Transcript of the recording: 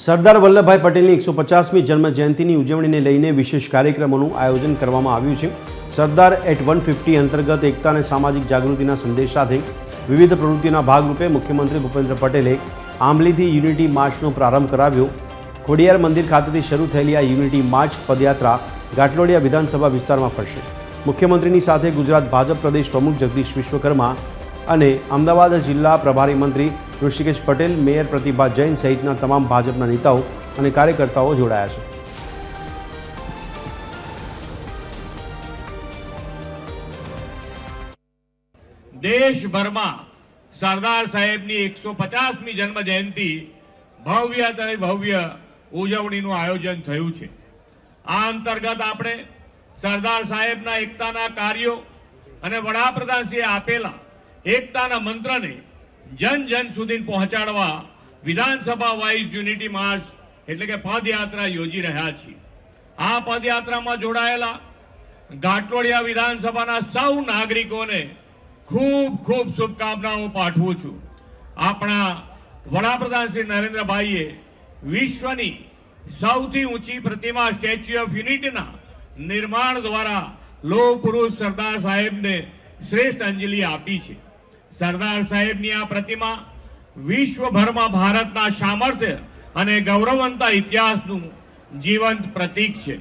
સરદાર વલ્લભભાઈ પટેલની 150મી જન્મ જયંતિની ઉજવણીને લઈને વિશેષ કાર્યક્રમોનું આયોજન કરવામાં આવ્યું છે। સરદાર એટ 150 અંતર્ગત એકતા અને સામાજિક જાગૃતિના સંદેશ સાથે વિવિધ પ્રવૃત્તિઓના ભાગરૂપે મુખ્યમંત્રી ભૂપેન્દ્ર પટેલે આંબલીથી યુનિટી માર્ચનો પ્રારંભ કરાવ્યો। ખોડિયાર મંદિર ખાતેથી શરૂ થયેલી આ યુનિટી માર્ચ પદયાત્રા ઘાટલોડિયા વિધાનસભા વિસ્તારમાં ફરશે। મુખ્યમંત્રીની સાથે ગુજરાત ભાજપ પ્રદેશ પ્રમુખ જગદીશ વિશ્વકર્મા અને અમદાવાદ જિલ્લા પ્રભારી મંત્રી ઋષિકેશ પટેલ, મેયર પ્રતિભા જૈન સહિતના તમામ ભાજપના નેતાઓ અને કાર્યકર્તાઓ જોડાયા છે। દેશભરમાં સરદાર સાહેબની 150મી જન્મ જયંતિ ભવ્ય ઉજવણીનું આયોજન થયું છે। આ અંતર્ગત આપણે સરદાર સાહેબના એકતાના કાર્યો અને વડાપ્રધાનશ્રીએ આપેલા એકતાના મંત્રને જન જન સુધી પહોંચાડવા વિધાનસભા વાઇઝ યુનિટી માર્ચ એટલે કે પદયાત્રા યોજી રહ્યા છીએ। આ પદયાત્રામાં જોડાયેલા ઘાટલોડિયા વિધાનસભાના સૌ નાગરિકોને ખૂબ શુભકામનાઓ પાઠવું છું। આપણા વડાપ્રધાન શ્રી નરેન્દ્રભાઈએ વિશ્વની સૌથી ઊંચી પ્રતિમા સ્ટેચ્યુ ઓફ યુનિટીના નિર્માણ દ્વારા લોહ પુરુષ સરદાર સાહેબને શ્રેષ્ઠ અંજલિ આપી છે। સરદાર સાહેબની આ પ્રતિમા વિશ્વભરમાં ભારતના સામર્થ્ય અને ગૌરવવંતા ઇતિહાસનું જીવંત પ્રતીક છે।